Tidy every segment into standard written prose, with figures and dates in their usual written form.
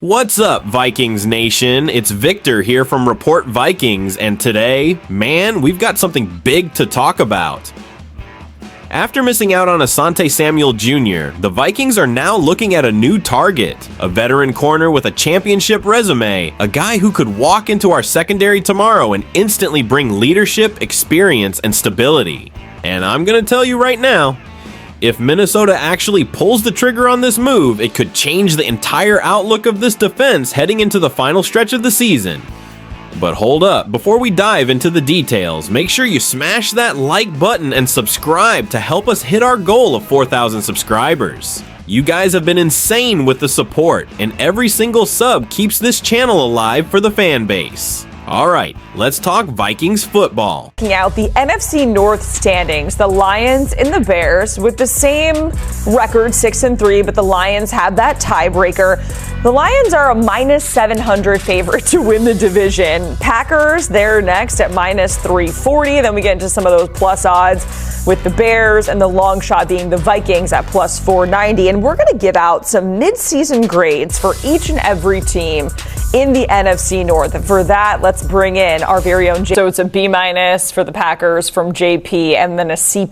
What's up, Vikings Nation? It's Victor here from Report Vikings, and today, man, we've got something big to talk about. After missing out on Asante Samuel Jr., the Vikings are now looking at a new target, a veteran corner with a championship resume, a guy who could walk into our secondary tomorrow and instantly bring leadership, experience, and stability. And I'm gonna tell you right now, if Minnesota actually pulls the trigger on this move, it could change the entire outlook of this defense heading into the final stretch of the season. But hold up, before we dive into the details, make sure you smash that like button and subscribe to help us hit our goal of 4,000 subscribers. You guys have been insane with the support, and every single sub keeps this channel alive for the fan base. Alright, let's talk Vikings football. Checking out the NFC North standings, the Lions and the Bears with the same record, 6-3, but the Lions have that tiebreaker. The Lions are a -700 favorite to win the division. Packers, they're next at -340. Then we get into some of those plus odds with the Bears and the long shot being the Vikings at +490. And we're going to give out some mid-season grades for each and every team in the NFC North. And for that, let's bring in our very own So it's a B- for the Packers from JP and then a C+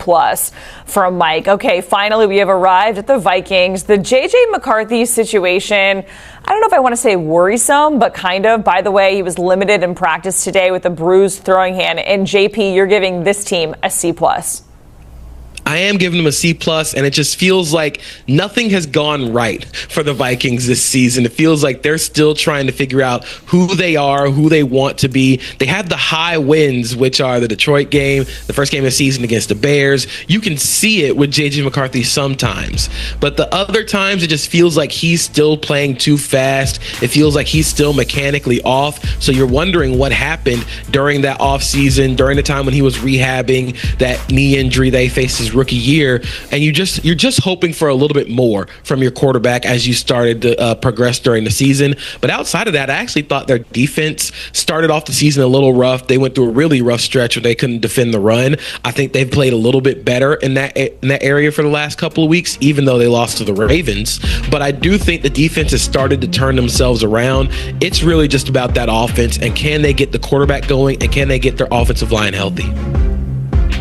from Mike. Okay, finally we have arrived at the Vikings. The JJ McCarthy situation, I don't know if I want to say worrisome, but kind of. By the way, he was limited in practice today with a bruised throwing hand. And JP, you're giving this team a C+. I am giving them a C+, and it just feels like nothing has gone right for the Vikings this season. It feels like they're still trying to figure out who they are, who they want to be. They have the high wins, which are the Detroit game, the first game of the season against the Bears. You can see it with J.J. McCarthy sometimes, but the other times it just feels like he's still playing too fast. It feels like he's still mechanically off. So you're wondering what happened during that offseason, during the time when he was rehabbing that knee injury they faced his rookie year, and you're just hoping for a little bit more from your quarterback as you started to progress during the season. But outside of that, I actually thought their defense started off the season a little rough. They went through a really rough stretch where they couldn't defend the run. I think they've played a little bit better in that area for the last couple of weeks, even though they lost to the Ravens. But I do think the defense has started to turn themselves around. It's really just about that offense, and can they get the quarterback going, and can they get their offensive line healthy?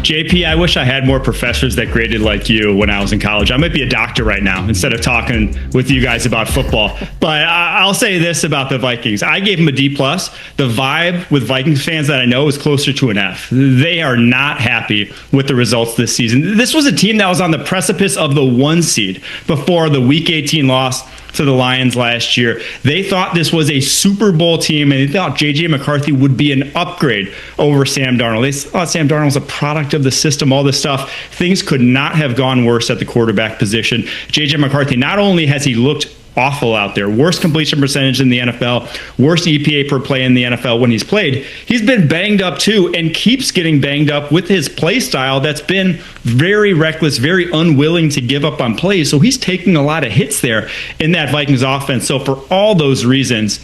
JP, I wish I had more professors that graded like you when I was in college. I might be a doctor right now instead of talking with you guys about football. But I'll say this about the Vikings. I gave them a D+. The vibe with Vikings fans that I know is closer to an F. They are not happy with the results this season. This was a team that was on the precipice of the 1 seed before the Week 18 loss to the Lions last year. They thought this was a Super Bowl team, and they thought J.J. McCarthy would be an upgrade over Sam Darnold. They thought Sam Darnold was a product of the system, all this stuff. Things could not have gone worse at the quarterback position. J.J. McCarthy, not only has he looked awful out there, worst completion percentage in the NFL, worst EPA per play in the NFL when he's played, he's been banged up too, and keeps getting banged up with his play style that's been very reckless, very unwilling to give up on plays. So he's taking a lot of hits there in that Vikings offense. So for all those reasons,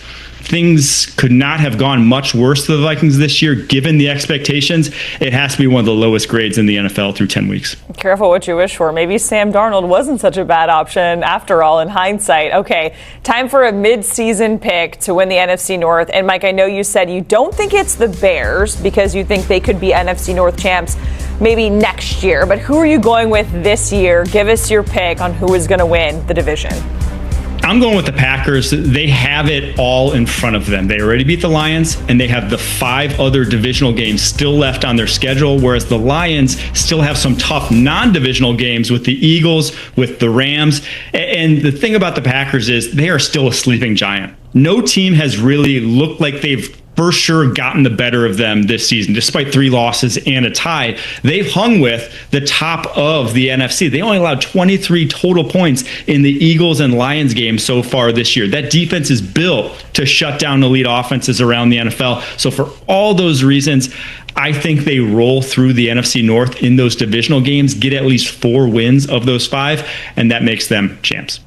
things could not have gone much worse for the Vikings this year, given the expectations. It has to be one of the lowest grades in the NFL through 10 weeks. Careful what you wish for. Maybe Sam Darnold wasn't such a bad option after all in hindsight. Okay, time for a mid-season pick to win the NFC North. And Mike, I know you said you don't think it's the Bears because you think they could be NFC North champs maybe next year. But who are you going with this year? Give us your pick on who is going to win the division. I'm going with the Packers. They have it all in front of them. They already beat the Lions, and they have the 5 other divisional games still left on their schedule, whereas the Lions still have some tough non-divisional games with the Eagles, with the Rams. And the thing about the Packers is they are still a sleeping giant. No team has really looked like they've for sure gotten the better of them this season, despite 3 losses and a tie. They've hung with the top of the NFC. They only allowed 23 total points in the Eagles and Lions game so far this year. That defense is built to shut down elite offenses around the NFL. So for all those reasons, I think they roll through the NFC North in those divisional games, get at least 4 wins of those 5, and that makes them champs.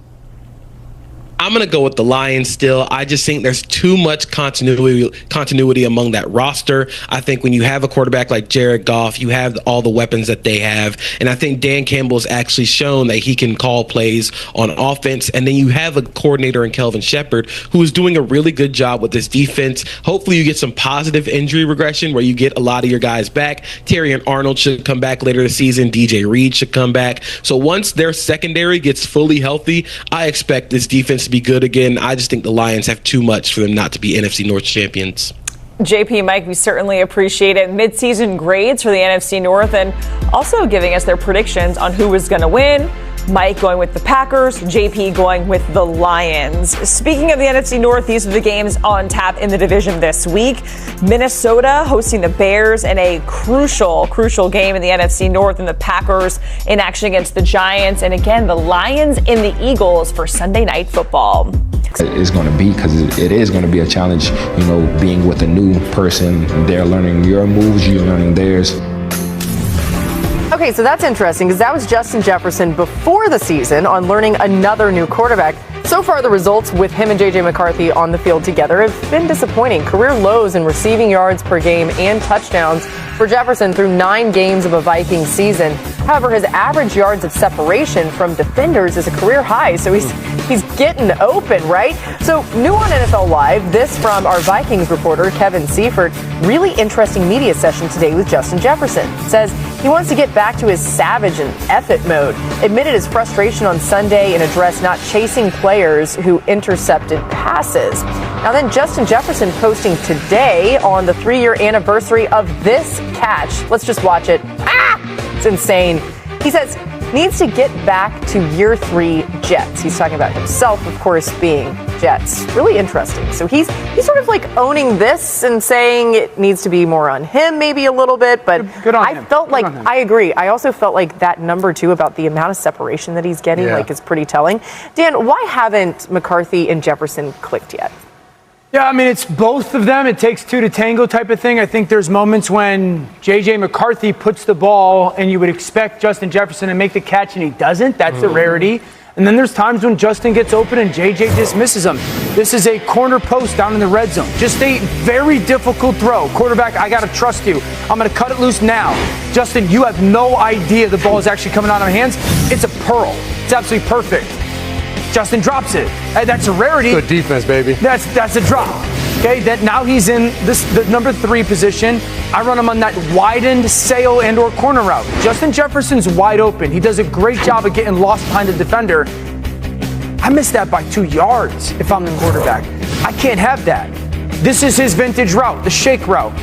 I'm going to go with the Lions still. I just think there's too much continuity among that roster. I think when you have a quarterback like Jared Goff, you have all the weapons that they have. And I think Dan Campbell's actually shown that he can call plays on offense. And then you have a coordinator in Kelvin Shepard who is doing a really good job with this defense. Hopefully you get some positive injury regression where you get a lot of your guys back. Terry and Arnold should come back later this season. DJ Reed should come back. So once their secondary gets fully healthy, I expect this defense to be good again. I just think the Lions have too much for them not to be NFC North champions. JP, Mike, we certainly appreciate it. Mid-season grades for the NFC North and also giving us their predictions on who was going to win. Mike going with the Packers, JP going with the Lions. Speaking of the NFC North, these are the games on tap in the division this week. Minnesota hosting the Bears in a crucial game in the NFC North, and the Packers in action against the Giants. And again, the Lions and the Eagles for Sunday Night Football. It's going to be, because it is going to be a challenge, being with a new person. They're learning your moves, you're learning theirs. Okay, so that's interesting because that was Justin Jefferson before the season on learning another new quarterback. So far, the results with him and J.J. McCarthy on the field together have been disappointing. Career lows in receiving yards per game and touchdowns for Jefferson through 9 games of a Vikings season. However, his average yards of separation from defenders is a career high, so he's getting open, right? So new on NFL Live, this from our Vikings reporter, Kevin Seifert. Really interesting media session today with Justin Jefferson. Says he wants to get back to his savage and effort mode. Admitted his frustration on Sunday and addressed not chasing players who intercepted passes. Now then, Justin Jefferson posting today on the 3-year anniversary of this catch. Let's just watch it. It's insane. He says needs to get back to year 3 Jets. He's talking about himself, of course, being Jets. Really interesting. So he's sort of like owning this and saying it needs to be more on him, maybe a little bit. But good on him. I felt like, I agree. I also felt like that number 2 about the amount of separation that he's getting, is pretty telling. Dan, why haven't McCarthy and Jefferson clicked yet? Yeah, I mean, it's both of them. It takes 2 to tango type of thing. I think there's moments when J.J. McCarthy puts the ball and you would expect Justin Jefferson to make the catch and he doesn't. That's a rarity. And then there's times when Justin gets open and J.J. just misses him. This is a corner post down in the red zone. Just a very difficult throw. Quarterback, I got to trust you. I'm going to cut it loose now. Justin, you have no idea the ball is actually coming out of my hands. It's a pearl. It's absolutely perfect. Justin drops it. That's a rarity. Good defense, baby. That's a drop. Okay, that now he's in the number 3 position. I run him on that widened sail and or corner route. Justin Jefferson's wide open. He does a great job of getting lost behind the defender. I missed that by 2 yards if I'm the quarterback. I can't have that. This is his vintage route, the shake route.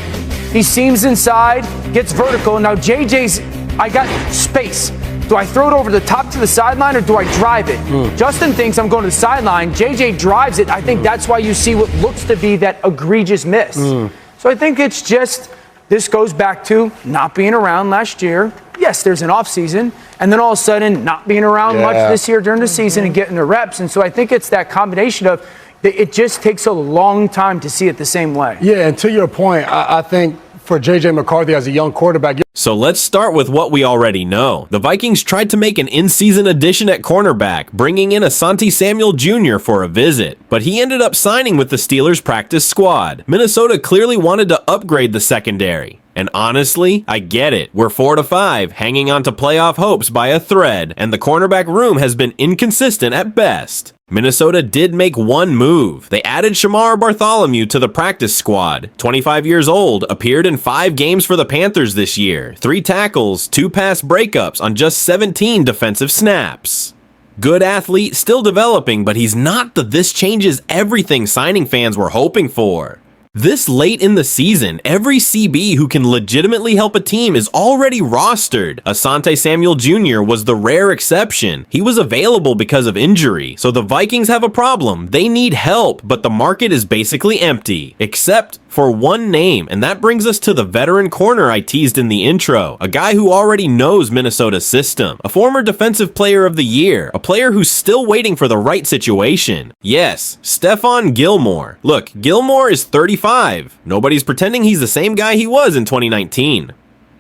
He seams inside, gets vertical, and now JJ's, I got space. Do I throw it over the top to the sideline or do I drive it? Justin thinks I'm going to the sideline. JJ drives it. I think that's why you see what looks to be that egregious miss. So I think it's just, this goes back to not being around last year. Yes, there's an off season, and then all of a sudden not being around much this year during the season and getting the reps. And so I think it's that combination of it just takes a long time to see it the same way. Yeah, and to your point, I think for J.J. McCarthy as a young quarterback. So let's start with what we already know. The Vikings tried to make an in-season addition at cornerback, bringing in Asante Samuel Jr. for a visit, but he ended up signing with the Steelers' practice squad. Minnesota clearly wanted to upgrade the secondary. And honestly, I get it. We're 4-5, hanging on to playoff hopes by a thread, and the cornerback room has been inconsistent at best. Minnesota did make one move. They added Shamar Bartholomew to the practice squad. 25 years old, appeared in 5 games for the Panthers this year. 3 tackles, 2 pass breakups on just 17 defensive snaps. Good athlete, still developing, but he's not the this changes everything signing fans were hoping for. This late in the season, every CB who can legitimately help a team is already rostered. Asante Samuel Jr. was the rare exception. He was available because of injury, so the Vikings have a problem. They need help, but the market is basically empty, except for one name, and that brings us to the veteran corner I teased in the intro, a guy who already knows Minnesota's system, a former defensive player of the year, a player who's still waiting for the right situation. Yes, Stefon Gilmore. Look, Gilmore is 35. Nobody's pretending he's the same guy he was in 2019.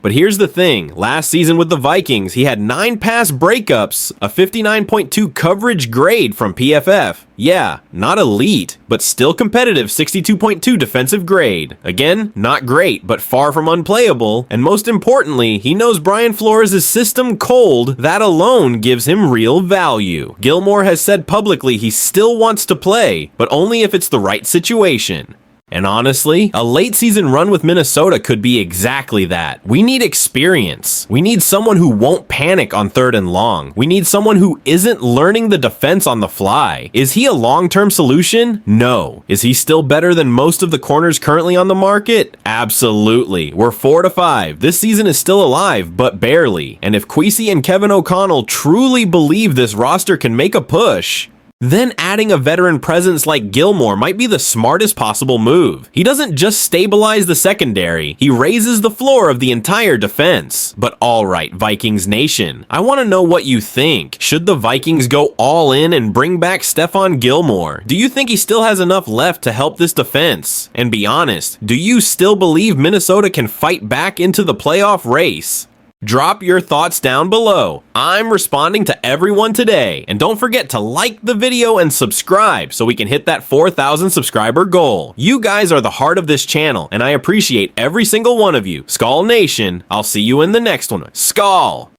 But here's the thing, last season with the Vikings, he had 9 pass breakups, a 59.2 coverage grade from PFF. Yeah, not elite, but still competitive 62.2 defensive grade. Again, not great, but far from unplayable. And most importantly, he knows Brian Flores' system cold. That alone gives him real value. Gilmore has said publicly he still wants to play, but only if it's the right situation. And honestly, a late season run with Minnesota could be exactly that. We need experience. We need someone who won't panic on 3rd and long. We need someone who isn't learning the defense on the fly. Is he a long-term solution? No. Is he still better than most of the corners currently on the market? Absolutely. We're 4-5. This season is still alive, but barely. And if Kwesi and Kevin O'Connell truly believe this roster can make a push, then adding a veteran presence like Gilmore might be the smartest possible move. He doesn't just stabilize the secondary, he raises the floor of the entire defense. But alright, Vikings Nation, I want to know what you think. Should the Vikings go all in and bring back Stefon Gilmore? Do you think he still has enough left to help this defense? And be honest, do you still believe Minnesota can fight back into the playoff race? Drop your thoughts down below. I'm responding to everyone today. And don't forget to like the video and subscribe so we can hit that 4,000 subscriber goal. You guys are the heart of this channel, and I appreciate every single one of you. Skol Nation, I'll see you in the next one. Skol!